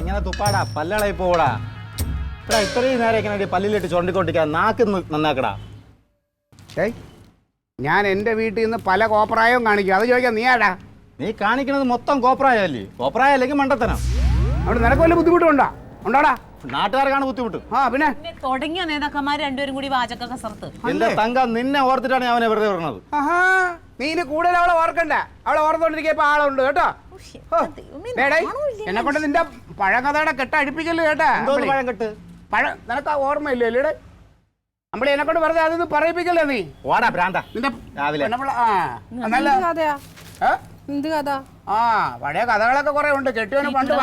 ഇങ്ങനെ തുപ്പാടാ പല്ലളായി പോടാ. ഇത്രയും നേരം ഇങ്ങനെ പല്ലിലിട്ട് ചുണ്ടിക്കൊണ്ടിരിക്കാ, നാക്ക് നന്നാക്കടാ. ഞാൻ എൻ്റെ വീട്ടിൽ നിന്ന് പല കോപ്രായവും കാണിക്കും, അത് ചോദിക്കാം നീ ആടാ? നീ കാണിക്കണത് മൊത്തം കോപ്രായല്ലേ? കോപ്രായ അല്ലെങ്കിൽ മണ്ടത്തനം. അവിടെ നിനക്ക് വല്ല ബുദ്ധിമുട്ടുണ്ടോ? ഉണ്ടോടാ? നാട്ടുകാർക്കാണ് ബുദ്ധിമുട്ട്. ആ പിന്നെ തുടങ്ങിയ നേതാക്കന്മാർ രണ്ടുപേരും കൂടി വാചക കസർത്ത്. എന്റെ തങ്ക നിന്നെ ഓർത്തിട്ടാണ് അവനെ വെറുതെ പറഞ്ഞത്. നീ ഇനി കൂടുതൽ അവളെ ഓർക്കണ്ട, അവളെ ഓർത്തോണ്ടിരിക്കപ്പോ ആളുണ്ട് കേട്ടോ. എന്നെ കൊണ്ട് നിന്റെ പഴങ്കഥയുടെ കെട്ട് അഴിപ്പിക്കല് കേട്ടാ. പഴം കെട്ട് നിനക്ക് ഓർമ്മയില്ലേ അല്ലേടെ? നമ്മളെ എന്നെ കൊണ്ട് വെറുതെ അതൊന്നും പറയിപ്പിക്കല്ലേ നീ. ഓടാ ഭ്രാന്ത നിന്റെ രാവിലെ. പഴയ കഥകളൊക്കെ കുറെ ഉണ്ട്. കെട്ടിയവന് പണ്ട്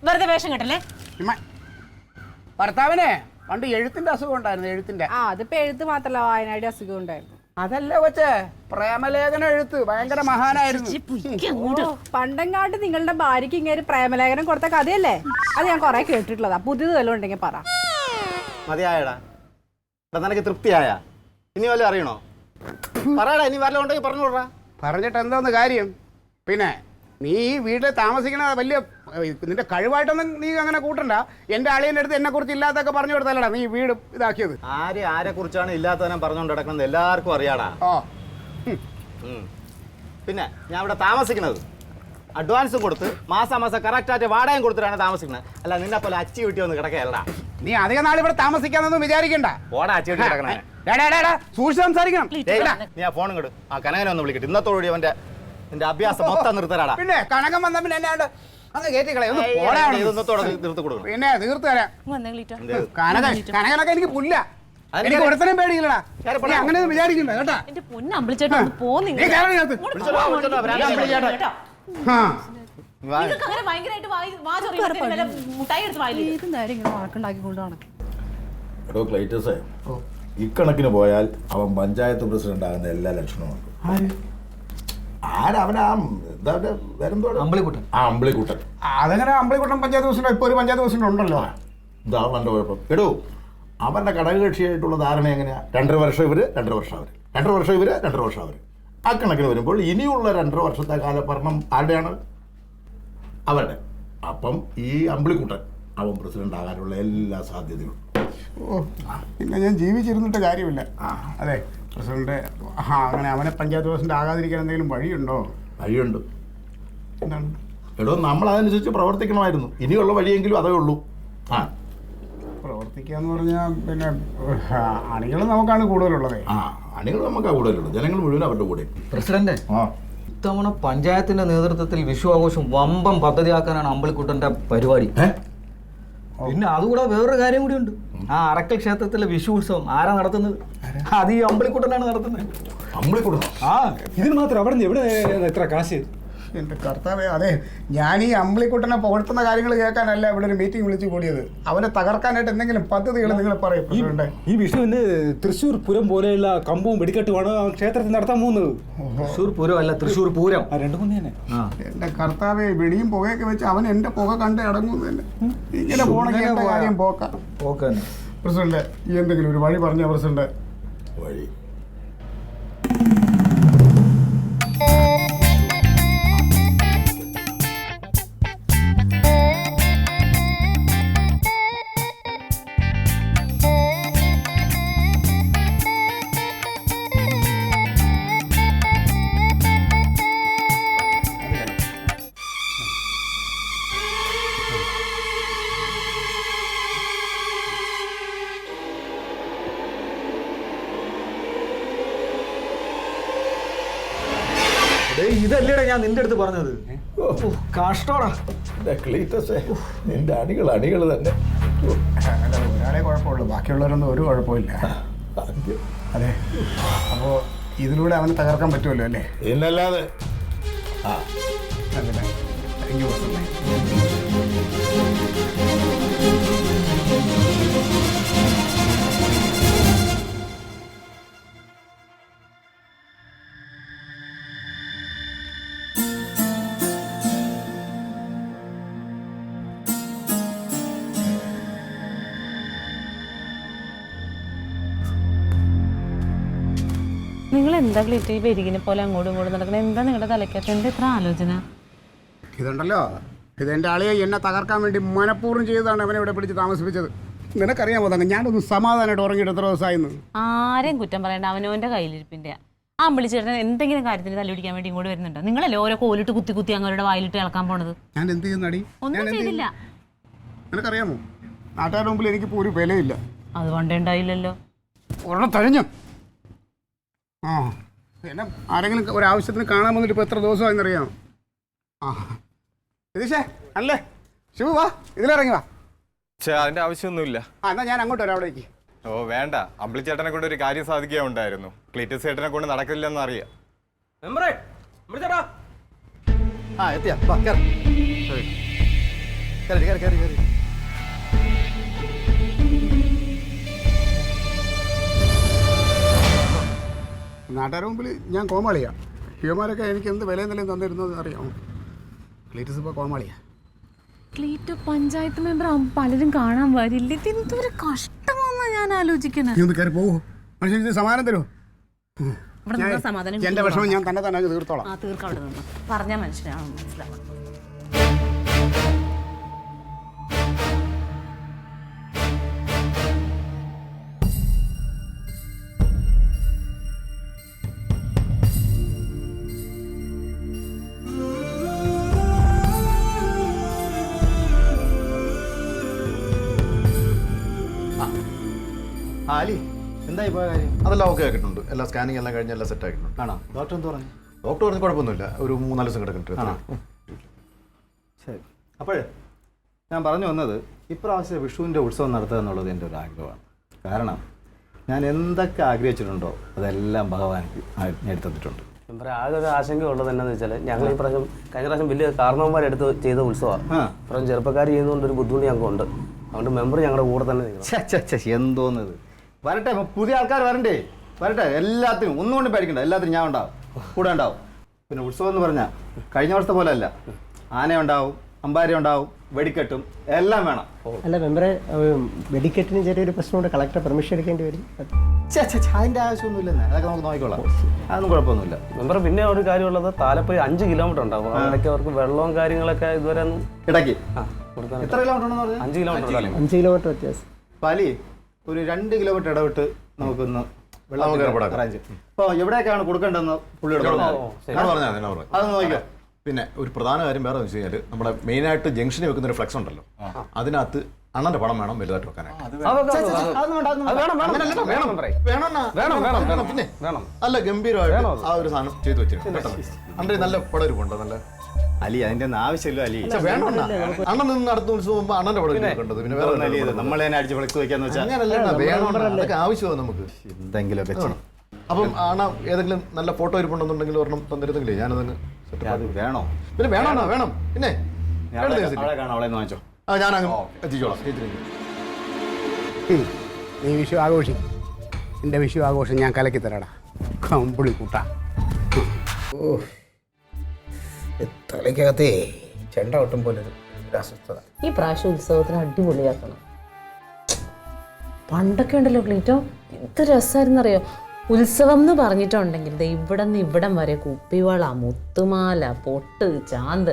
വെറുതെ വേഷം കെട്ടല്ലേ? ഭർത്താവിനെ പണ്ട് എഴുത്തിന്റെ അസുഖം ഉണ്ടായിരുന്നു. എഴുത്തിന്റെ അതിപ്പോ എഴുത്ത് മാത്രല്ല, വായനയുടെ അസുഖം ഉണ്ടായിരുന്നു. അതല്ല കൊച്ചേ, പ്രേമലേഖനം എഴുത്ത് ഭയങ്കര മഹാനായിരുന്നു. പണ്ടെങ്ങാട്ട് നിങ്ങളുടെ ഭാര്യയ്ക്ക് ഇങ്ങനെ പ്രേമലേഖനം കൊടുത്ത കഥയല്ലേ? അത് ഞാൻ കൊറേ കേട്ടിട്ടുള്ളതാ. പുതിയത് വല്ലതും ഉണ്ടെങ്കിൽ പറ. മതിയായടാ, നിനക്ക് തൃപ്തിയായ? ഇനി വല്ല അറിയണോ? പറയടാ, ഇനി വല്ല ഉണ്ടെങ്കിൽ പറഞ്ഞോടാ. പറഞ്ഞിട്ട് എന്തോന്ന് കാര്യം? പിന്നെ നീ ഈ വീട്ടിൽ താമസിക്കണ വലിയ നിന്റെ കഴിവായിട്ടൊന്നും നീ അങ്ങനെ കൂട്ടണ്ട. എന്റെ അളിയൻ്റെ അടുത്ത് എന്നെ കുറിച്ച് ഇല്ലാത്തൊക്കെ പറഞ്ഞു കൊടുത്തല്ലടാ നീ വീട് ഇതാക്കിയത്. ആരെ കുറിച്ചാണ് ഇല്ലാത്തവനെ പറഞ്ഞുകൊണ്ട് കിടക്കുന്നത് എല്ലാവർക്കും അറിയാടാ. പിന്നെ ഞാൻ ഇവിടെ താമസിക്കുന്നത് അഡ്വാൻസും കൊടുത്ത് മാസം കറക്റ്റായിട്ട് വാടകയും കൊടുത്തിട്ടാണ് താമസിക്കുന്നത്. അല്ല നിന്നെ പോലെ അച്ചി വീട്ടി വന്ന് കിടക്കല്ലടാ. നീ അധികം നാൾ ഇവിടെ താമസിക്കാന്നൊന്നും വിചാരിക്കണ്ട. ഓടാ അച്ചി വീട്ടി കിടക്കണേ. സൂക്ഷിച്ച് സംസാരിക്കണം. നീ ആ ഫോണും കിട്ടും. ആ കനകനെ ഒന്ന് വിളിക്കട്ടെ. ഇന്നത്തോടുകൂടി അവന്റെ നിന്റെ അഭ്യാസം മൊത്തം നിർത്തരാടാ. പിന്നെ കനകം വന്ന പിന്നെ എന്നെ അങ്ങ് കയറ്റിക്കളെ നിർത്തി കൊടുക്കണം. പിന്നെ തീർത്ത് തരാം. കനകനൊക്കെ എനിക്ക് പുല്ല. എനിക്ക് ഒരുത്തരം പേടിയില്ലടാ. അങ്ങനെ വിചാരിക്കണ്ട കേട്ടാ. എന്റെ പൊന്നമ്പിളിച്ചേട്ടാ പോന്നി എടോ ക്ലൈറ്റസേ, ഇക്കണക്കിന് പോയാൽ അവൻ പഞ്ചായത്ത് പ്രസിഡന്റ് ആകുന്ന എല്ലാ ലക്ഷണവും ഉണ്ട്. അമ്പിളിക്കുട്ടൻ. അതെങ്ങനെ അമ്പിളിക്കുട്ടൻ പഞ്ചായത്ത് പ്രസിഡന്റ്? ഇപ്പൊ ഒരു പഞ്ചായത്ത് പ്രസിഡന്റ് ഉണ്ടല്ലോ. ഇതാ അവന്റെ കുഴപ്പം. എടോ അവന്റെ ഘടകകക്ഷിയായിട്ടുള്ള ധാരണ എങ്ങനെയാ? 2.5 വർഷം ഇവര്, 2.5 വർഷം അവര്, 2.5 വർഷം ഇവര്, 2.5 വർഷം അവര്. ആ കണക്കിന് വരുമ്പോൾ ഇനിയുള്ള 2.5 വർഷത്തെ കാലഭരണം ആരുടെയാണ്? അവരുടെ. അപ്പം ഈ അമ്പിളിക്കുട്ടൻ അവൻ പ്രസിഡന്റ് ആകാനുള്ള എല്ലാ സാധ്യതയും. പിന്നെ ഞാൻ ജീവിച്ചിരുന്നിട്ട് കാര്യമില്ല. അതെ പ്രസിഡന്റ് അങ്ങനെ അവനെ പഞ്ചായത്ത് പ്രസിഡന്റ് ആകാതിരിക്കാൻ എന്തെങ്കിലും വഴിയുണ്ടോ? വഴിയുണ്ട്. എന്താണ്? എടോ നമ്മൾ അതനുസരിച്ച് പ്രവർത്തിക്കണമായിരുന്നു. ഇനിയുള്ള വഴിയെങ്കിലും അതേ ഉള്ളൂ. പ്രവർത്തിക്കാന്ന് പറഞ്ഞാൽ പിന്നെ അണികൾ നമുക്കാണ് കൂടുതലുള്ളത്. അണികൾ നമുക്കാണ് കൂടുതലുള്ളത്. ജനങ്ങൾ മുഴുവൻ അവരുടെ കൂടെ. പ്രസിഡന്റ്, ഇത്തവണ പഞ്ചായത്തിന്റെ നേതൃത്വത്തിൽ വിഷു ആഘോഷം വമ്പം പദ്ധതിയാക്കാനാണ് അമ്പിളിക്കുട്ടന്റെ പരിപാടി. പിന്നെ അതുകൂടെ വേറൊരു കാര്യം കൂടി ഉണ്ട്. ആ അറക്കൽ ക്ഷേത്രത്തിലെ വിഷു ഉത്സവം ആരാ നടത്തുന്നത്? അത് ഈ അമ്പിളിക്കുട്ടനാണ് നടത്തുന്നത്. അമ്പിളിക്കുട്ടൻ? ഇതിന് മാത്രം അവിടെ നിന്ന് എവിടെ എത്ര കാശ്? എൻ്റെ കർത്താവേ, അതെ ഞാൻ ഈ അമ്പിളിക്കുട്ടനെ പുകഴ്ത്തുന്ന കാര്യങ്ങൾ കേൾക്കാനല്ല ഇവിടെ ഒരു മീറ്റിംഗ് വിളിച്ചു കൂടിയത്. അവനെ തകർക്കാനായിട്ട് എന്തെങ്കിലും പദ്ധതികൾ നിങ്ങൾ പറയും. ഈ വിഷുവിന് തൃശ്ശൂർ പൂരം പോലെയുള്ള കമ്പവും വെടിക്കെട്ടുമാണ് ക്ഷേത്രത്തിൽ നടത്താൻ പോകുന്നത്. തൃശ്ശൂർ പൂരം അല്ല, തൃശ്ശൂർ പൂരം. രണ്ടു മൂന്ന് തന്നെ. എൻ്റെ കർത്താവേ, വെടിയും പുകയൊക്കെ വെച്ച് അവൻ എൻ്റെ പുക കണ്ടേ അടങ്ങുന്നു തന്നെ. ഇങ്ങനെ പോണെങ്കിൽ കാര്യം പോക്കാം. പ്രസിഡന്റ്, ഈ എന്തെങ്കിലും ഒരു വഴി പറഞ്ഞ പ്രസിഡന്റ്. വഴി ഇതല്ലേടാ ഞാൻ നിന്റെ അടുത്ത് പറഞ്ഞത്. കഷ്ടോടാ നിന്റെ അണികൾ തന്നെ. ഒരാളെ കുഴപ്പമുള്ളൂ, ബാക്കിയുള്ളവരൊന്നും ഒരു കുഴപ്പമില്ല. അതെ, അപ്പോൾ ഇതിലൂടെ അവന് തകർക്കാൻ പറ്റുമല്ലോ അല്ലേ? എന്നല്ലാതെ. Thank you. നിങ്ങൾ എന്താ ക്ലിറ്റ് ഈ പെരികിനെ പോലെ അങ്ങോട്ടും ഇങ്ങോട്ടും നടക്കണം? എന്താ നിങ്ങളുടെ തലക്കകത്ത്? എന്താ ഇത്ര ആലോചന? ഇതുണ്ടല്ലോ, ഇതെൻ്റെ ആളെ എന്നെ തകർക്കാൻ വേണ്ടി മനഃപൂർവ്വം ചെയ്തതാണ് അവനെ ഇവിടെ പിടിച്ച് താമസിപ്പിച്ചത്. നിനക്കറിയാമോ തങ്ക, ഞാനൊന്ന് സമാധാനമായിട്ട് ഉറങ്ങിയിട്ട് എത്ര ദിവസമായിരുന്നു. ആരെയും കുറ്റം പറയണ്ട, അവനവന്റെ കയ്യിലിരിപ്പിന്റെ. ആ അമ്പിളിച്ചേട്ടൻ എന്തെങ്കിലും കാര്യത്തിന് തല്ലുപിടിക്കാൻ വേണ്ടി ഇങ്ങോട്ട് വരുന്നുണ്ടോ? നിങ്ങളല്ലേ ഓരോ കോലിട്ട് കുത്തി കുത്തി അങ്ങവരുടെ വായിലിട്ട് ഇളക്കാൻ പോണത്? ഞാൻ എന്ത് ചെയ്യുന്നടി? ഒന്നും ചെയ്തില്ല. നിനക്കറിയാമോ, നാട്ടുകാരുടെ മുമ്പിൽ എനിക്കിപ്പോൾ ഒരു വിലയില്ല. അത് പണ്ടേ ഉണ്ടായില്ലല്ലോ. ഒരെണ്ണം തഴഞ്ഞു. ആ, എന്നെ ആരെങ്കിലും ഒരാവശ്യത്തിന് കാണാൻ വന്നിട്ട് ഇപ്പോൾ എത്ര ദിവസമായെന്നറിയാമോ? ആ രതീഷേ, അല്ലേ ശിവ, വാ ഇതിലിറങ്ങി വാ. അതിന്റെ ആവശ്യമൊന്നുമില്ല. ആ എന്നാ ഞാൻ അങ്ങോട്ട് വരാം അവിടേക്ക്. ഓ വേണ്ട, അമ്പിളിച്ചേട്ടനെ കൊണ്ട് ഒരു കാര്യം സാധിക്കുകയുണ്ടായിരുന്നു. ക്ലീറ്റസ് ചേട്ടനെ കൊണ്ട് നടക്കില്ലെന്ന് അറിയാം. ആ എത്തിയാ, വാ, കേറ്. കേറി, കേറി, കേറി, കേറി. നാട്ടുകാരുടെ മുമ്പിൽ ഞാൻ കോമാളിയാ. യുവമാരൊക്കെ എനിക്ക് എന്ത് വിലയും നിലയും തന്നിരുന്നത് അറിയാമോ? ക്ലീറ്റസ് ഇപ്പോൾ കോമാളിയാ. ക്ലീറ്റോ പഞ്ചായത്ത് മെമ്പർ പലരും കാണാൻ വരില്ല. ഇത് എന്തൊരു കഷ്ടമാണെന്നാ ഞാൻ ആലോചിക്കുന്നത്. നീ ഒന്ന് കയറി പോവോ? മനുഷ്യൻ സമാധാനം തരുമോ? സമാധാനം എൻ്റെ വിഷമം ഞാൻ തന്നെ അങ്ങ് തീർത്തോളാം. ആ തീർക്കാം, അവിടെ നിന്ന് പറഞ്ഞാൽ മനസ്സിലാവും, മനസ്സിലാവും. ആ അലി, എന്തായി പോയ കാര്യം? അതെല്ലാം ഓക്കെ ആക്കിയിട്ടുണ്ട്. എല്ലാ സ്കാനിങ് എല്ലാം കഴിഞ്ഞ് എല്ലാം സെറ്റ് ആക്കിയിട്ടുണ്ട്. ആണോ? ഡോക്ടർ എന്ത് പറഞ്ഞു? ഡോക്ടർ പറഞ്ഞ് കുഴപ്പമൊന്നുമില്ല, ഒരു 3-4 ദിവസം കിടക്കുന്നുണ്ട്. ശരി. അപ്പോഴേ ഞാൻ പറഞ്ഞു വന്നത്, ഇപ്രാവശ്യം വിഷുവിൻ്റെ ഉത്സവം നടത്തുക എന്നുള്ളത് എൻ്റെ ഒരു ആഗ്രഹമാണ്. കാരണം ഞാൻ എന്തൊക്കെ ആഗ്രഹിച്ചിട്ടുണ്ടോ അതെല്ലാം ഭഗവാൻ നേടിത്തന്നിട്ടുണ്ട്. ആകെ ഒരു ആശങ്ക ഉള്ളത് എന്താണെന്ന് വെച്ചാൽ, ഞങ്ങൾ ഈ പ്രാവശ്യം കഴിഞ്ഞ പ്രാവശ്യം വലിയ കാരണവന്മാരെടുത്ത് ചെയ്ത ഉത്സവമാണ്. ഇപ്പം ചെറുപ്പക്കാർ ചെയ്യുന്നതുകൊണ്ട് ഒരു ബുദ്ധിമുട്ട് ഞങ്ങൾക്കുണ്ട്. അതുകൊണ്ട് മെമ്പർ ഞങ്ങളുടെ കൂടെ തന്നെ നിൽക്കണം. എന്തോന്നത്, വരട്ടെ, പുതിയ ആൾക്കാർ വരണ്ടേ, വരട്ടെ. എല്ലാത്തിനും ഒന്നും കൊണ്ട് പേടിക്കണ്ട, എല്ലാത്തിനും ഞാൻ ഉണ്ടാവും, കൂടെ ഉണ്ടാവും. പിന്നെ ഉത്സവം എന്ന് പറഞ്ഞാൽ കഴിഞ്ഞ വർഷത്തെ പോലെ അല്ല. ആന ഉണ്ടാവും, അമ്പാരി ഉണ്ടാവും, വെടിക്കെട്ടും എല്ലാം വേണം. അല്ല മെമ്പറെ, വെടിക്കെട്ടിന് ചെറിയൊരു പ്രശ്നമുണ്ട്. കളക്ടർ പെർമിഷൻ എടുക്കേണ്ടി വരും. അതിൻ്റെ ആവശ്യമൊന്നുമില്ലെന്ന്, അതൊക്കെ നമുക്ക് നോക്കിക്കോളാം, അതൊന്നും കുഴപ്പമൊന്നുമില്ല. മെമ്പർ പിന്നെ ഒരു കാര്യമുള്ളത്, താലപ്പൊലി 5 കിലോമീറ്റർ ഉണ്ടാവും. അവിടേക്ക് അവർക്ക് വെള്ളവും കാര്യങ്ങളൊക്കെ ഇതുവരെ ഒന്നും ഇടയ്ക്ക് കൊടുക്കാൻ. എത്ര കിലോമീറ്റർ ഉണ്ടെന്ന് പറഞ്ഞാൽ? 5 കിലോമീറ്റർ. 5 കിലോമീറ്റർ വ്യത്യാസം. പാലി ഒരു 2 കിലോമീറ്റർ ഇടവിട്ട് നമുക്കൊന്ന് വെള്ളം അറേഞ്ച്. അപ്പോൾ എവിടെയൊക്കെയാണ് കൊടുക്കേണ്ടതെന്ന് പുള്ളിയോട് അതൊന്ന് നോക്കിയോ. പിന്നെ ഒരു പ്രധാന കാര്യം വേറെ വെച്ച് കഴിഞ്ഞാൽ, നമ്മുടെ മെയിനായിട്ട് ജംഗ്ഷനിൽ വെക്കുന്ന ഒരു ഫ്ലെക്സ് ഉണ്ടല്ലോ, അതിനകത്ത് അണ്ണന്റെ പടം വേണം വലുതായിട്ട് വെക്കാനായിട്ട്. പിന്നെ നല്ല ഗംഭീരമായിട്ട് ആ ഒരു സാധനം ചെയ്തു വെച്ചിട്ടുണ്ട്. അണ്ണന്റെ നല്ല പടം ഇരിപ്പുണ്ടോ? നല്ല അലി, അതിന്റെ ഒന്നും ആവശ്യമില്ല അലി. അണ്ണൻ നിന്ന് നടത്തുന്ന ഉത്സവം അണ്ണന്റെ പടം കണ്ടത്. പിന്നെ വേറെ നമ്മളെ അടിച്ച് ഫ്ലെക്സ് വെക്കാന്ന് വെച്ചാൽ അങ്ങനല്ല, വേണം, അതൊക്കെ ആവശ്യമാണ് നമുക്ക്. എന്തെങ്കിലുമൊക്കെ ചെയ്യണം. അപ്പം ആണ ഏതെങ്കിലും നല്ല ഫോട്ടോ ഇരിപ്പുണ്ടെന്നുണ്ടെങ്കിൽ ഒരെണ്ണം തന്നിരുന്നെങ്കിലേ ഞാനതിന് അത് വേണോ? പിന്നെ വേണോ? വേണം. പിന്നെ അവളെ വാങ്ങിച്ചോ. ആ ഞാനങ്ങ് എത്തിച്ചോളാം. നീ വിഷു ആഘോഷിക്കും. എൻ്റെ വിഷു ആഘോഷം ഞാൻ കലക്കി തരാടാ, കമ്പിളി കൂട്ടാ. ഓ, തലയ്ക്കകത്തേ ചെണ്ട ഒട്ടും പോലെ ഒരു അസ്വസ്ഥത. ഈ പ്രാവശ്യം ഉത്സവത്തിന് അടിപൊളിയാക്കണം. പണ്ടൊക്കെ ഉണ്ടല്ലോ ക്ലീറ്റോ, എന്ത് രസമായിരുന്നറിയോ ഉത്സവം എന്ന് പറഞ്ഞിട്ടുണ്ടെങ്കിൽ ഇവിടെ നിന്ന് ഇവിടം വരെ കുപ്പിവള, മുത്തുമാല, പൊട്ട്, ചാന്ത്,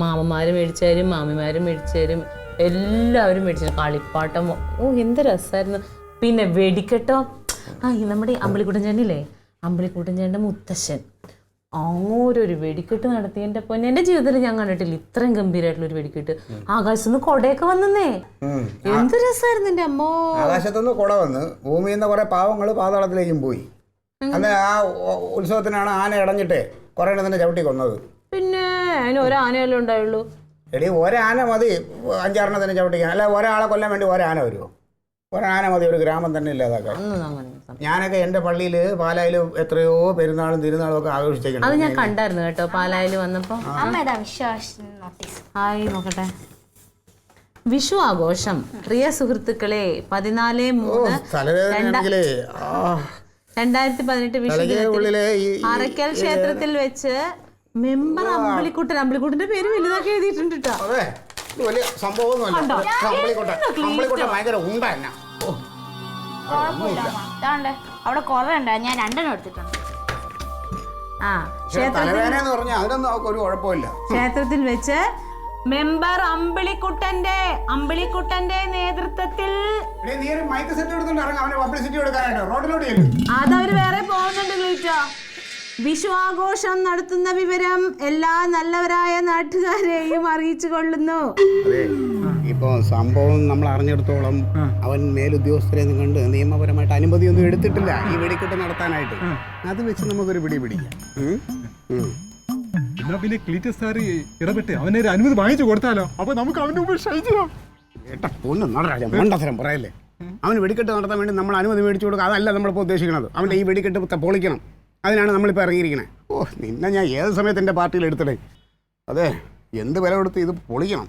മാമന്മാരും മേടിച്ചു മാമിമാരും മേടിച്ചു എല്ലാവരും മേടിച്ചു. കളിപ്പാട്ടം, ഓ എന്ത് രസമായിരുന്നു. പിന്നെ വെടിക്കെട്ടോ, ഈ നമ്മുടെ അമ്പിളിക്കുട്ടൻ ചേട്ടനില്ലേ, അമ്പിളിക്കുട്ടൻ ചേട്ടൻ്റെ മുത്തശ്ശൻ അങ്ങോരൊരു വെടിക്കെട്ട് നടത്തിയതിൻ്റെ പൊന്നെ, എൻ്റെ ജീവിതത്തിൽ ഞാൻ കണ്ടിട്ടില്ല ഇത്രയും ഗംഭീരമായിട്ടുള്ളൊരു വെടിക്കെട്ട്. ആകാശത്തുനിന്ന് കൊടയൊക്കെ വന്നേ, എന്ത് രസമായിരുന്നു എൻ്റെ അമ്മോ. ആകാശത്തുനിന്ന് കുട വന്ന് ഭൂമിയിൽ നിന്ന് കുറെ പാവങ്ങൾ പാതാളത്തിലേക്കും പോയി. അന്ന് ആ ഉത്സവത്തിനാണ് ആന ഇടഞ്ഞിട്ട് കുറെ എണ്ണത്തിനെ ചവിട്ടി കൊന്നത്. പിന്നെ അതിന് ഒരാനയല്ലേ ഉണ്ടായുള്ളൂ. എടി ഒരാന മതി 5-6 ചവിട്ടിക്കാൻ, അല്ല ഒരാളെ കൊല്ലാൻ വേണ്ടി ഒരാന വരുമോ? ഒരാന മതി ഒരു ഗ്രാമം തന്നെ ഇല്ലാതാക്കാൻ. ഞാനൊക്കെ എൻ്റെ പള്ളിയിൽ പാലായിൽ എത്രയോ പെരുന്നാളും തിരുനാളും ഒക്കെ ആഘോഷിച്ചേക്കണം. അത് ഞാൻ കണ്ടായിരുന്നു കേട്ടോ, പാലായിൽ വന്നപ്പോ. ഹായ് നോക്കട്ടെ. വിഷു ആഘോഷം പ്രിയ സുഹൃത്തുക്കളെ, 14/3/2018 വിഷു ദിനത്തിൽ അറയ്ക്കൽ ക്ഷേത്രത്തിൽ വെച്ച് മെമ്പർ അമ്പിളിക്കുട്ടന്റെ പേര് വലുതാക്കി എഴുതിയിട്ടുണ്ട് കേട്ടോ. വലിയ സംഭവമൊന്നുമല്ല. ഭയങ്കര ഉണ്ടാ. അവിടെ കുറെ ഉണ്ട്, ഞാൻ 2 എടുത്തിട്ടുണ്ട്. തലവേദന എന്ന് പറഞ്ഞാൽ അതിനൊന്നും ഒരു കുഴപ്പമില്ല. ക്ഷേത്രത്തിൽ വെച്ച് മെമ്പർ അമ്പിളിക്കുട്ടന്റെ നേതൃത്വത്തിൽ നീ ഒരു മൈക്ക് സെറ്റ് എടുത്തോണ്ട് ഇറങ്ങാം, അവന് പബ്ലിസിറ്റി കൊടുക്കാനായിട്ട് റോഡിലോട്ട്. അതവര് വേറെ പോകുന്നുണ്ട് ക്ലീറ്റോ. വിഷു ആഘോഷം നടത്തുന്ന വിവരം എല്ലാ നല്ലവരായ നാട്ടുകാരെയും അറിയിച്ചു കൊള്ളുന്നു. അതെ, ഇപ്പൊ സംഭവം നമ്മൾ അറിഞ്ഞെടുത്തോളം അവൻ മേലുദ്യോഗസ്ഥരെയൊന്നും കണ്ട് നിയമപരമായിട്ട് അനുമതിയൊന്നും എടുത്തിട്ടില്ല ഈ വെടിക്കെട്ട് നടത്താനായിട്ട്. അത് വെച്ച് നമുക്കൊരു പിടിക്കാം. എന്നാ പിന്നെ ക്ലീറ്റസ് സാർ ഇടപെട്ട് അവനെ ഒരു അനുമതി വാങ്ങിച്ചു കൊടുത്താലോ? അപ്പൊ നമുക്ക് അവന്റെ മുമ്പിൽ ക്ഷയിക്കാം. ഏട്ടാ പൊണ്ണ് നടരാജ മണ്ടത്തരം പറയല്ലേ. അവന് വെടിക്കെട്ട് നടത്താൻ വേണ്ടി നമ്മൾ അനുമതി മേടിച്ചു കൊടുക്കുക, അതല്ല നമ്മളിപ്പോൾ ഉദ്ദേശിക്കുന്നത്. അവൻ്റെ ഈ വെടിക്കെട്ട് പൊളിക്കണം, അതിനാണ് നമ്മളിപ്പോൾ ഇറങ്ങിയിരിക്കണേ. ഓ, നിന്നെ ഞാൻ ഏത് സമയത്ത് എൻ്റെ പാർട്ടിയിൽ എടുത്തിടേ. അതെ, എന്ത് വില കൊടുത്ത് ഇത് പൊളിക്കണം.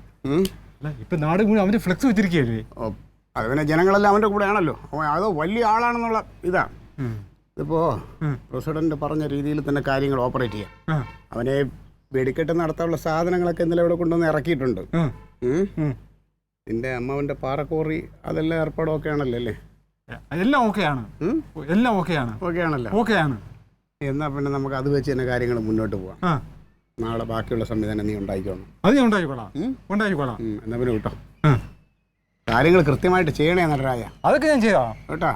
ഇപ്പൊ നാട് മുഴുവൻ അവന്റെ ഫ്ലെക്സ് വെച്ചിരിക്കുകയല്ലേ. ഓ, അത് പിന്നെ ജനങ്ങളെല്ലാം അവൻ്റെ കൂടെ ആണല്ലോ. അത് വലിയ ആളാണെന്നുള്ള ഇതാ. ഇതിപ്പോൾ പ്രസിഡന്റ് പറഞ്ഞ രീതിയിൽ തന്നെ കാര്യങ്ങൾ ഓപ്പറേറ്റ് ചെയ്യാം. അവനെ വെടിക്കെട്ട് നടത്താനുള്ള സാധനങ്ങളൊക്കെ ഇന്നലെ ഇവിടെ കൊണ്ടുവന്ന് ഇറക്കിയിട്ടുണ്ട്. നിന്റെ അമ്മാവൻ്റെ പാറക്കോറി അതെല്ലാം ഏർപ്പാടൊക്കെ ആണല്ലോ അല്ലേ? എല്ലാം ഓക്കെയാണ്, എല്ലാം ഓക്കെയാണ്. ഓക്കെ ആണല്ലോ? ഓക്കെയാണ്. എന്നാൽ പിന്നെ നമുക്ക് അത് വെച്ച് തന്നെ കാര്യങ്ങൾ മുന്നോട്ട് പോവാം. നാളെ ബാക്കിയുള്ള സംവിധാനം നീ ഉണ്ടായിക്കോണം. അത് ഞാൻ ഉണ്ടായിക്കോളാം. എന്നാ പിന്നെ കേട്ടോ, കാര്യങ്ങൾ കൃത്യമായിട്ട് ചെയ്യണേ നടരാജ. അതൊക്കെ ഞാൻ ചെയ്തോളാം കേട്ടാ.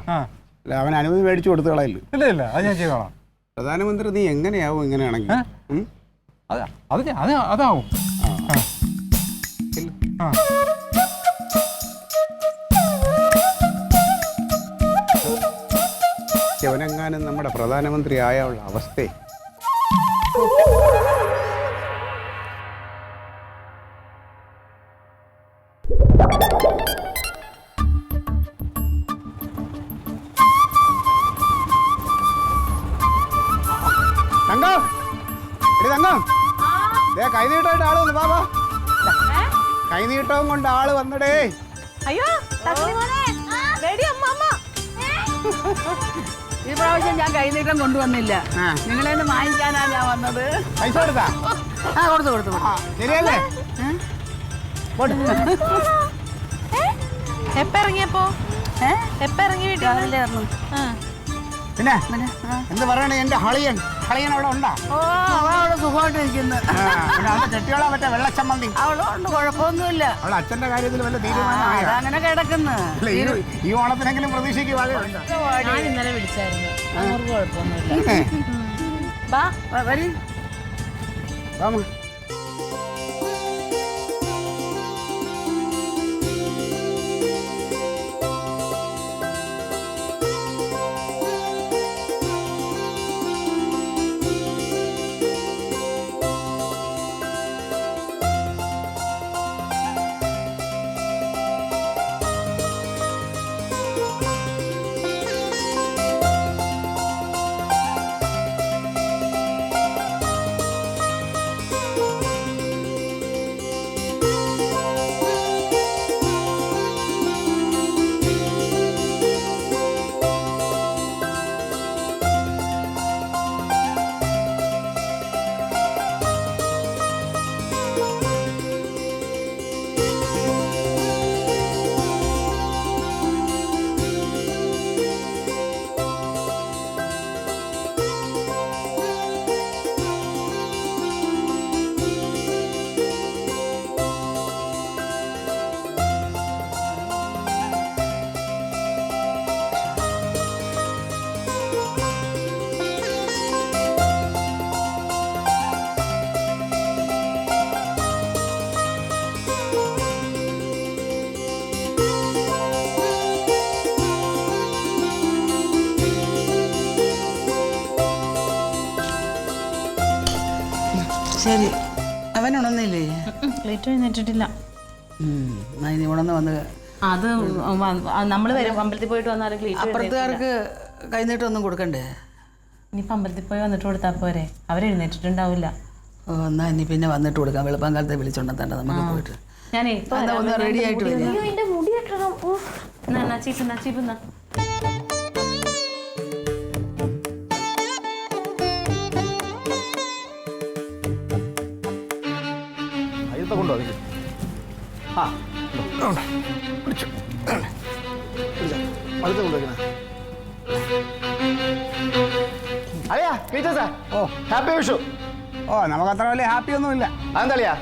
അല്ല, അവൻ അനുമതി മേടിച്ചു കൊടുത്തു കളയില്ല. ഇല്ല, അത് ഞാൻ ചെയ്തോളാം. പ്രധാനമന്ത്രി നീ എങ്ങനെയാവും ഇങ്ങനെയാണെങ്കിൽ? അതാവും. അവനെങ്ങാനും നമ്മുടെ പ്രധാനമന്ത്രി ആയുള്ള അവസ്ഥയെ. തങ്കം, തങ്കം, കൈനീട്ടമായിട്ട് ആള് വന്നു. ബാബാ, കൈനീട്ടവും കൊണ്ട് ആള് വന്നടേ. അയ്യോ, ഈ പ്രാവശ്യം ഞാൻ കൈനീട്ടം കൊണ്ടുവന്നില്ല. നിങ്ങളെന്ന് വാങ്ങിക്കാനാ ഞാൻ വന്നത്. പൈസ കൊടുത്താ? കൊടുത്തു. ശരിയല്ലേ? എപ്പ ഇറങ്ങിയപ്പോ? എപ്പ ഇറങ്ങി വീട്ടിൽ? പിന്നെ എന്ത് പറയണേ, എന്റെ ഹളിയൻ അവിടെ ഉണ്ടാ? ഓ, അവളവിടെ സുഖമായിട്ട് ഇരിക്കുന്നു. കെട്ടിയോളാ മറ്റേ വെള്ളച്ചമ്മന്തി അവളുണ്ട്, കുഴപ്പമൊന്നുമില്ല. അവളെ അച്ഛന്റെ കാര്യത്തിൽ വല്ല തീരുമാനം അങ്ങനെ കിടക്കുന്നു. ഈ ഓണത്തിനെങ്കിലും പ്രതീക്ഷയ്ക്ക് ഞാൻ ഇന്നലെ വിളിച്ചായിരുന്നു, അവർക്ക് കുഴപ്പമൊന്നുമില്ല. വരി. ശരി, അവനുണർന്നില്ലേ? ക്ലീറ്റോ എഴുന്നേറ്റിട്ടില്ല. ഇനി ഉണർന്ന് വന്ന് അത് നമ്മൾ വരും, അമ്പലത്തിൽ പോയിട്ട് വന്നാലും ക്ലീറ്റോ. അപ്പുറത്തുകാർക്ക് കൈനീട്ടൊന്നും കൊടുക്കണ്ടേ? ഇനിയിപ്പോൾ അമ്പലത്തിൽ പോയി വന്നിട്ട് കൊടുത്താൽ പോരെ, അവരെഴുന്നേറ്റിട്ടുണ്ടാവില്ല. ഓ, എന്നാ ഇനി പിന്നെ വന്നിട്ട് കൊടുക്കാം. വെളുപ്പാങ്കാലത്തെ വിളിച്ചോണ്ടെത്തണ്ട, നമുക്ക് പോയിട്ട്. ഞാനേ ഒന്ന് റെഡി ആയിട്ട് വരും. ചീപ്പ് കൊണ്ടോ ഓ, ഹാപ്പി വിഷു. ഓ, നമുക്ക് അത്ര വലിയ ഹാപ്പി ഒന്നുമില്ല. അതെന്താളിയാ?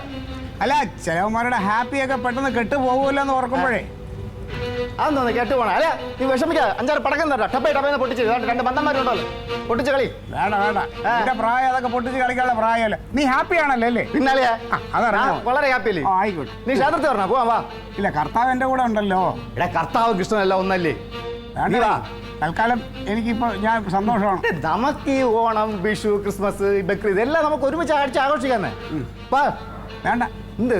അല്ല ചിലവന്മാരുടെ ഹാപ്പിയൊക്കെ പെട്ടെന്ന് കെട്ടു പോകുമല്ലോ എന്ന് ഓർക്കുമ്പോഴേ. അതൊന്നും കേട്ട് പോണ അല്ല, നീ വിഷമിക്കാ. 5-6 പടക്കം തരാം. ടപ്പേന്ന് പൊട്ടിച്ച് 2 ബന്ധന്മാരുണ്ടല്ലോ, പൊട്ടിച്ച് കളി. വേണ്ട എന്റെ പ്രായം അതൊക്കെ പൊട്ടിച്ച് കളിക്കാനുള്ള പ്രായമല്ല. നീ ഹാപ്പി ആണല്ലോ അല്ലേ? പിന്നാലെയാ അതറിയാം. വളരെ ഹാപ്പി അല്ലേ? ആയിക്കോട്ടെ. നീ ക്ഷേത്രത്തിൽ പറഞ്ഞ പോവാ വാ. ഇല്ല, കർത്താവ് എന്റെ കൂടെ ഉണ്ടല്ലോ. എടാ കർത്താവ് കൃഷ്ണനല്ല ഒന്നല്ലേ? വേണ്ട, തൽക്കാലം എനിക്കിപ്പോ ഞാൻ സന്തോഷമാണ്. നമുക്ക് ഈ ഓണം, വിഷു, ക്രിസ്മസ്, ബക്രീദ് ഇതെല്ലാം നമുക്ക് ഒരുമിച്ച് ആഘോഷിക്കാന്നേ. വേണ്ട, എന്ത്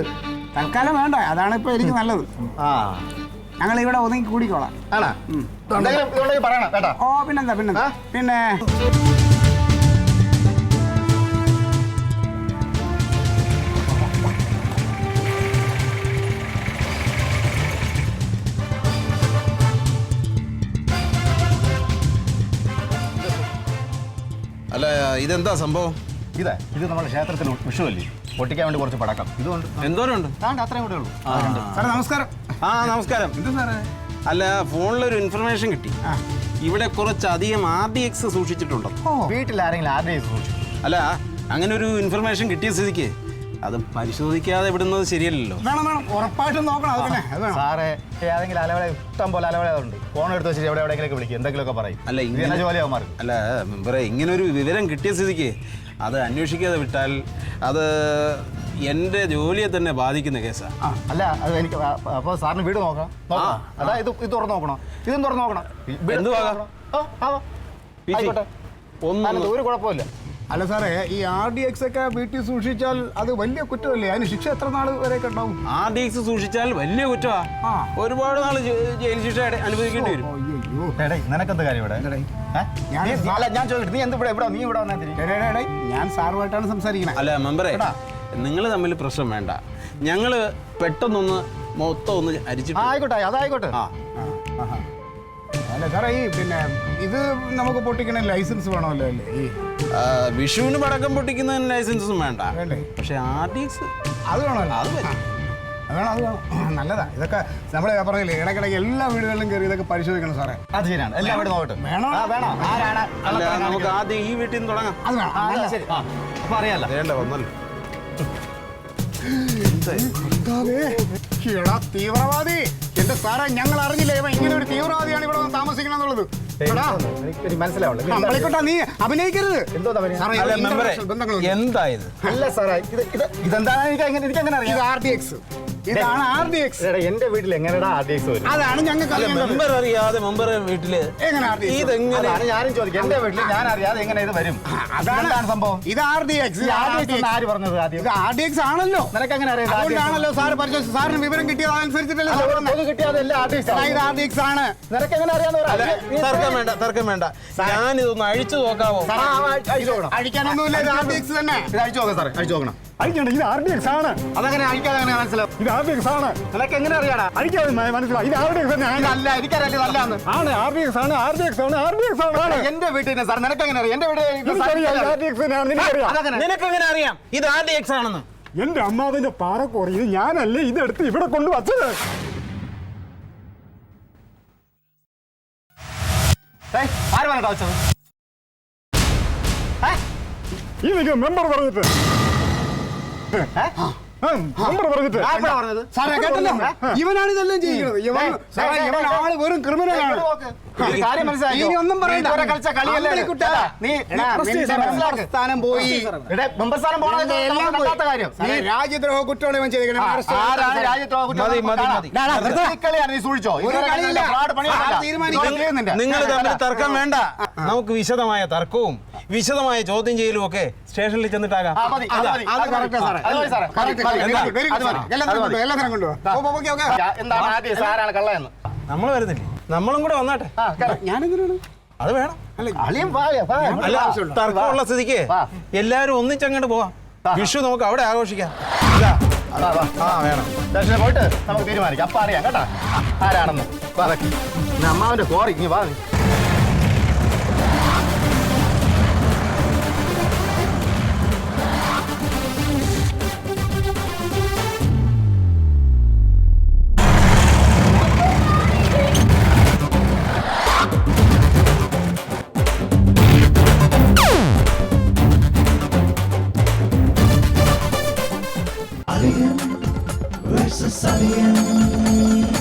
തൽക്കാലം വേണ്ട. അതാണ് ഇപ്പൊ എനിക്ക് നല്ലത്. ഞങ്ങൾ ഇവിടെ ഒതുങ്ങി കൂടിക്കോളാം. ആണാ? പറയണം കേട്ടാ. ഓ പിന്നെന്താ പിന്നെ അല്ല, ഇതെന്താ സംഭവം? ഇത് നമ്മുടെ ക്ഷേത്രത്തിൽ വിഷു അല്ലേ, പൊട്ടിക്കാൻ വേണ്ടി കുറച്ച് പടക്കം. ഇതുകൊണ്ട് എന്തോരമുണ്ട്? അത്രയും കൂടെ ഉള്ളൂ. സാറേ നമസ്കാരം. നമസ്കാരം. എന്താ സാറേ? അല്ല, ഫോണിലൊരു ഇൻഫർമേഷൻ കിട്ടി. ഇവിടെ കുറച്ചധികം RDX സൂക്ഷിച്ചിട്ടുണ്ടോ? വീട്ടിൽ ആരെങ്കിലും RDX സൂക്ഷിച്ചു? അല്ല, അങ്ങനെ ഒരു ഇൻഫർമേഷൻ കിട്ടിയ സ്ഥിതിക്ക് അത് പരിശോധിക്കാതെ വിടുന്നത് ശരിയല്ലല്ലോ. വേണം, ഉറപ്പായിട്ടും നോക്കണം. അത് പിന്നെ സാറേ, ഏതെങ്കിലും അലവള ഇഷ്ടം പോലെ അലവളുണ്ട്. ഫോൺ എടുത്ത് വെച്ചിട്ട് എവിടെയെങ്കിലും വിളിക്കും, എന്തെങ്കിലുമൊക്കെ പറയും. അല്ല, ഇങ്ങനെ ജോലിയാവും മാറും. അല്ല മെമ്പറെ, ഇങ്ങനെ ഒരു വിവരം കിട്ടിയ സ്ഥിതിക്ക് അത് അന്വേഷിക്കാതെ വിട്ടാൽ അത് എൻ്റെ ജോലിയെ തന്നെ ബാധിക്കുന്ന കേസാണ്. അല്ല, അത് എനിക്ക് അപ്പോൾ സാറിന് വീട് നോക്കാം. അതാ ഇത് തുറന്നു നോക്കണം, ഇതും തുറന്നു നോക്കണം. എന്തുവാകാം? ഒന്നും ഒരു കുഴപ്പമില്ല. അല്ല സാറേ, ഈ RDX ഒക്കെ വീട്ടിൽ സൂക്ഷിച്ചാൽ അത് വലിയ കുറ്റമല്ലേ? അതിന് ശിക്ഷ എത്ര നാൾ വരെയൊക്കെ ഉണ്ടാവും? RDX സൂക്ഷിച്ചാൽ വലിയ കുറ്റമാണ്. ഒരുപാട് നാൾ ജയിൽ ശിക്ഷ അനുഭവിക്കേണ്ടി വരും. നിനക്കെന്ത് കാര്യം ഇവിടെ? ഞാൻ ചോദിച്ചു, നീ എന്ത് ഇവിടെ? നീ ഇവിടെ വന്നേ? ഞാൻ സാറുമായിട്ടാണ് സംസാരിക്കുന്നത്. അല്ല മെമ്പറെ, നിങ്ങൾ തമ്മിൽ പ്രശ്നം വേണ്ട. ഞങ്ങൾ പെട്ടെന്നൊന്ന് മൊത്തം ഒന്ന് അരിച്ചിട്ട്. ആയിക്കോട്ടെ, അതായിക്കോട്ടെ. അല്ല സാറേ, ഈ പിന്നെ ഇത് നമുക്ക് പൊട്ടിക്കണ ലൈസൻസ് വേണമല്ലോ അല്ലേ? ഈ വിഷുവിന് പടക്കം പൊട്ടിക്കുന്നതിന് ലൈസൻസും വേണ്ട. പക്ഷെ RDX അത് വേണമല്ലോ. അത് വേണം. നല്ലതാ. ഇതൊക്കെ നമ്മളെ പറഞ്ഞില്ലേ, ഇടയ്ക്കിടയ്ക്ക് എല്ലാ വീടുകളിലും കയറി ഇതൊക്കെ പരിശോധിക്കണം സാറേ. അത് ശരിയാണ്. എല്ലാ വീടും നോക്കട്ടെ. വേണം. അല്ല, നമുക്ക് ആദ്യം ഈ വീട്ടിൽ നിന്ന് തുടങ്ങാം. അത് വേണം. ശരി, അപ്പൊ അറിയാലോ. വേണ്ട, വന്നല്ലോ. തീവ്രവാദി എന്റെ സാറേ, ഞങ്ങൾ അറിഞ്ഞില്ലേ ഇങ്ങനെ ഒരു തീവ്രവാദിയാണ് ഇവിടെ താമസിക്കണം എന്നുള്ളത്. മനസ്സിലാവുള്ളൂ. നീ അഭിനയിക്കരുത്. എന്തായത്? അല്ല സാറേ, ഇതെന്താണ്? എനിക്ക് എങ്ങനെ അറിയാം? ഇത് RDX. ഇതാണ് RDX. എന്റെ വീട്ടിൽ എങ്ങനെയാ RDX വരും? അതാണ് ഞങ്ങൾക്ക് മെമ്പർ അറിയാതെ മെമ്പർ വീട്ടില് എങ്ങനെ ഇതെങ്ങനെ? ഞാനും ചോദിക്കും, എന്റെ വീട്ടിൽ ഞാൻ അറിയാതെ എങ്ങനെ ഇത് വരും? അതാണ് സംഭവം. ഇത് RDX. ആര് പറഞ്ഞത്? ഇത് RDX ആണല്ലോ. നിനക്ക് എങ്ങനെ അറിയാം? അതുകൊണ്ടാണല്ലോ സാറ് പരിശോധിച്ചു. സാറിന് വിവരം കിട്ടിയത് അതനുസരിച്ചിട്ടല്ലേ കിട്ടിയതല്ല RDX. ഇത് RDX ആണ്. നിനക്ക് എങ്ങനെ അറിയാന്ന്? തർക്കം വേണ്ട. ഞാനിതൊന്ന് അഴിച്ചു നോക്കാവോ? അഴിക്കാനൊന്നുമില്ല. ഇത് RDX തന്നെ. ഇത് അഴിച്ചു നോക്കാം സാറേ, അഴിച്ചു നോക്കണം. അഴിക്കണ്ട, ഇത് RDX ആണ്. അതങ്ങനെ അഴിക്കാതെ എങ്ങനെ മനസ്സിലാവും? ഇത് RDX ആണ്. നിനക്ക് എങ്ങനെ അറിയാടാ? അഴിക്കാതെ മനസ്സിലാവും. ഇത് RDX തന്നെ അല്ല, എനിക്കറിയാം ഇതല്ലാന്ന്. ആണ്. RDX ആണ്. RDX ആണ്. RDX ആണ്. എന്റെ വീട്ടിൽ സാർ നിനക്ക് എങ്ങനെ അറിയാം? എന്റെ വീട്ടിൽ നിനക്കെങ്ങനെ അറിയാം ഇത് RDX ആണെന്ന്? എന്റെ അമ്മാവിന്റെ പാറക്കോറി, ഇത് ഞാനല്ലേ ഇതെടുത്ത് ഇവിടെ കൊണ്ടുവച്ചത്. ആര് പറഞ്ഞിട്ടാ വെച്ചത്? ഈ മെമ്പർ പറഞ്ഞിട്ട് ഇവനാണ് ഇതെല്ലാം ചെയ്യുന്നത്. ഇവൻ ആള് വെറും ക്രിമിനലാണ്. ഒന്നും പറയണ്ട. രാജ്യദ്രോഹ കുറ്റമാണ് ഇവൻ ചെയ്തിരിക്കുന്നത്. നിങ്ങൾ തമ്മിൽ തർക്കം വേണ്ട. നമുക്ക് വിശദമായ തർക്കവും വിശദമായ ചോദ്യം ചെയ്യലും ഒക്കെ സ്റ്റേഷനിൽ ചെന്നിട്ടാകാം. നമ്മൾ വരുന്നില്ലേ? നമ്മളും കൂടെ വന്നാട്ടെ. ഞാനെന്തിനാണ്? അത് വേണം. അല്ല, തർക്കമുള്ള സ്ഥിതിക്ക് എല്ലാവരും ഒന്നിച്ചങ്ങോട്ട് പോവാം. വിഷു നമുക്ക് അവിടെ ആഘോഷിക്കാം. വേണം. ദർശനം പോയിട്ട് നമുക്ക് തീരുമാനിക്കാം. അപ്പൊ അറിയാം കേട്ടാ ആരാണെന്ന്. അമ്മാവന്റെ കോറി ഇനി വാ. Alien Sadian.